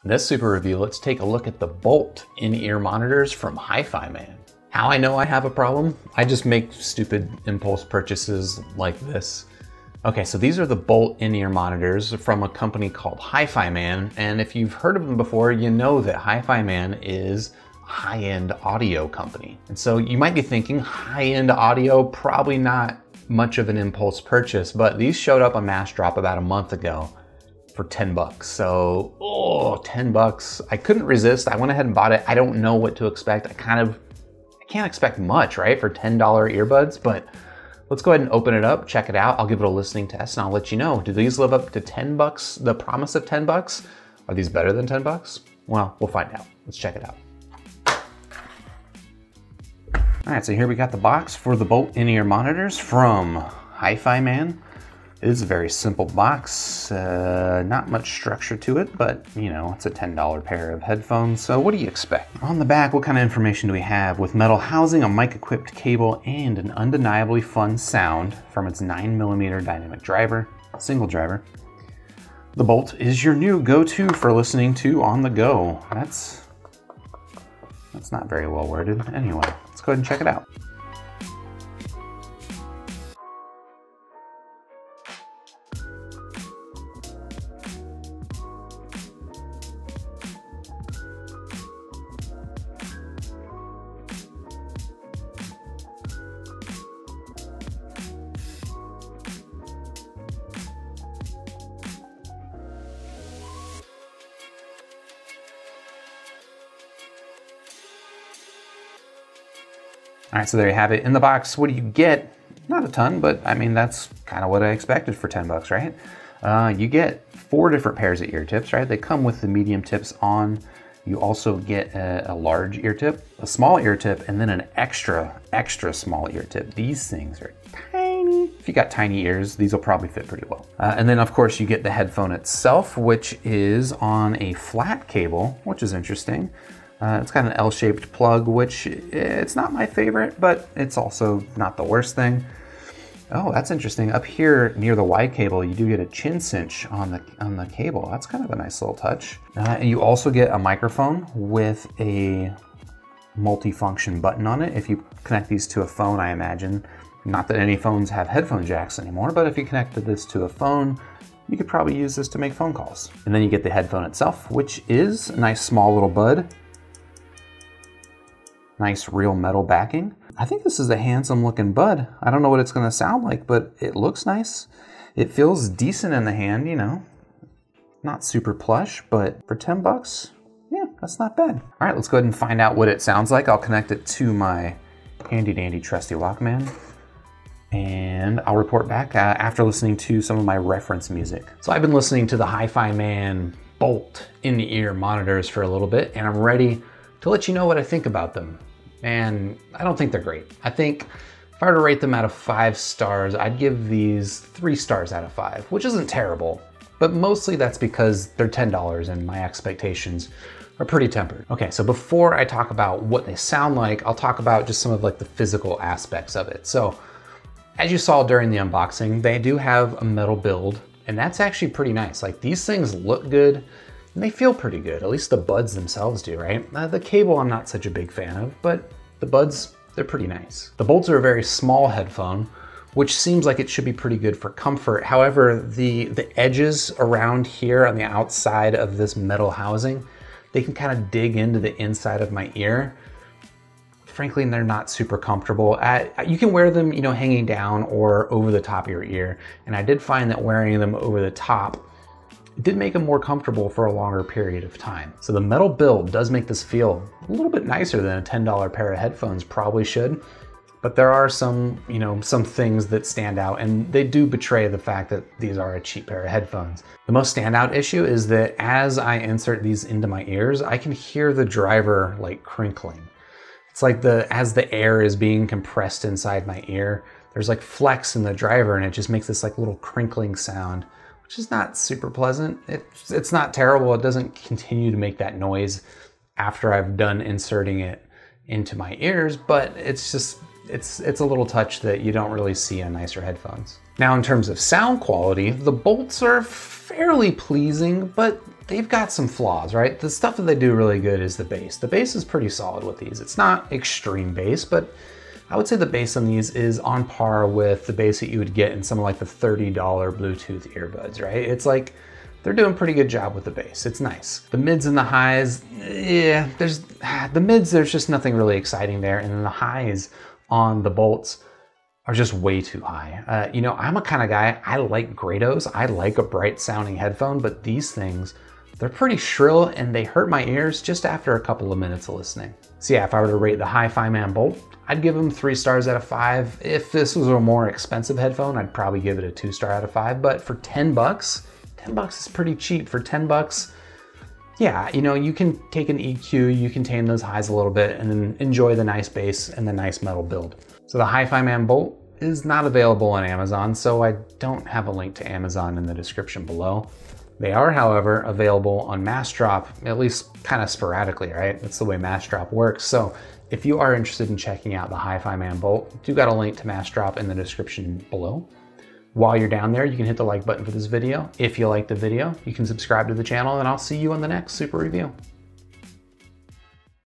In this super review, let's take a look at the Bolt in-ear monitors from Hifiman. How I know I have a problem? I just make stupid impulse purchases like this. Okay, so these are the Bolt in-ear monitors from a company called Hifiman, and if you've heard of them before, you know that Hifiman is a high-end audio company. And so you might be thinking, high-end audio, probably not much of an impulse purchase, but these showed up on Mass Drop about a month ago for 10 bucks. So, 10 bucks. I couldn't resist. I went ahead and bought it. I don't know what to expect. I can't expect much, right, for $10 earbuds, but let's go ahead and open it up, check it out. I'll give it a listening test and I'll let you know. Do these live up to 10 bucks, the promise of 10 bucks? Are these better than 10 bucks? Well, we'll find out. Let's check it out. All right, so here we got the box for the Bolt in-ear monitors from Hifiman. It is a very simple box, not much structure to it, but you know, it's a $10 pair of headphones, so what do you expect? On the back, what kind of information do we have? With metal housing, a mic-equipped cable, and an undeniably fun sound from its 9mm dynamic driver, single driver. The Bolt is your new go-to for listening to on the go. That's not very well worded. Anyway, let's go ahead and check it out. All right, so there you have it. In the box, what do you get? Not a ton, but I mean, that's kind of what I expected for 10 bucks, right? You get 4 different pairs of ear tips, right? They come with the medium tips on. You also get a large ear tip, a small ear tip, and then an extra small ear tip. These things are tiny. If you got tiny ears, these will probably fit pretty well. And then of course you get the headphone itself, which is on a flat cable, which is interesting. It's got an L-shaped plug, which it's not my favorite, but it's also not the worst thing. Oh, that's interesting. Up here near the Y cable, you do get a chin cinch on the cable. That's kind of a nice little touch. And you also get a microphone with a multi-function button on it. If you connect these to a phone, I imagine, not that any phones have headphone jacks anymore, but if you connected this to a phone, you could probably use this to make phone calls. And then you get the headphone itself, which is a nice small little bud. Nice real metal backing. I think this is a handsome looking bud. I don't know what it's gonna sound like, but it looks nice. It feels decent in the hand, you know. Not super plush, but for 10 bucks, yeah, that's not bad. All right, let's go ahead and find out what it sounds like. I'll connect it to my handy dandy trusty Walkman, and I'll report back after listening to some of my reference music. So I've been listening to the Hifiman Bolt in-ear monitors for a little bit, and I'm ready to let you know what I think about them. And I don't think they're great. I think if I were to rate them out of 5 stars, I'd give these 3 stars out of 5, which isn't terrible, but mostly that's because they're $10 and my expectations are pretty tempered. Okay, so before I talk about what they sound like, I'll talk about just some of like the physical aspects of it. So as you saw during the unboxing, they do have a metal build, and that's actually pretty nice. Like, these things look good and they feel pretty good, at least the buds themselves do, right? The cable I'm not such a big fan of, but the buds, they're pretty nice. The Bolts are a very small headphone, which seems like it should be pretty good for comfort. However, the edges around here on the outside of this metal housing, they can kind of dig into the inside of my ear. Frankly, they're not super comfortable. You can wear them, you know, hanging down or over the top of your ear. And I did find that wearing them over the top did make them more comfortable for a longer period of time. So the metal build does make this feel a little bit nicer than a $10 pair of headphones probably should. But there are some, you know, some things that stand out, and they do betray the fact that these are a cheap pair of headphones. The most standout issue is that as I insert these into my ears, I can hear the driver like crinkling. It's like as the air is being compressed inside my ear, there's like flex in the driver and it just makes this like little crinkling sound, which is not super pleasant. It's not terrible. It doesn't continue to make that noise after I've done inserting it into my ears, but it's just, it's a little touch that you don't really see on nicer headphones. Now, in terms of sound quality, the Bolts are fairly pleasing, but they've got some flaws, right? The stuff that they do really good is the bass. The bass is pretty solid with these. It's not extreme bass, but I would say the bass on these is on par with the bass that you would get in some of like the $30 Bluetooth earbuds, right? It's like, they're doing a pretty good job with the bass. It's nice. The mids and the highs, yeah, there's just nothing really exciting there. And then the highs on the Bolts are just way too high. You know, I'm a kind of guy, I like Grados. I like a bright sounding headphone, but these things, they're pretty shrill and they hurt my ears just after a couple of minutes of listening. So yeah, if I were to rate the Hifiman Bolt, I'd give them 3 stars out of 5. If this was a more expensive headphone, I'd probably give it a 2 star out of 5. But for 10 bucks, 10 bucks is pretty cheap. For 10 bucks, yeah, you know, you can take an EQ, you can tame those highs a little bit and then enjoy the nice bass and the nice metal build. So the Hifiman Bolt is not available on Amazon, so I don't have a link to Amazon in the description below. They are, however, available on Massdrop, at least kind of sporadically, right? That's the way Massdrop works. So if you are interested in checking out the Hifiman Bolt, do got a link to Massdrop in the description below. While you're down there, you can hit the like button for this video. If you like the video, you can subscribe to the channel, and I'll see you on the next super review.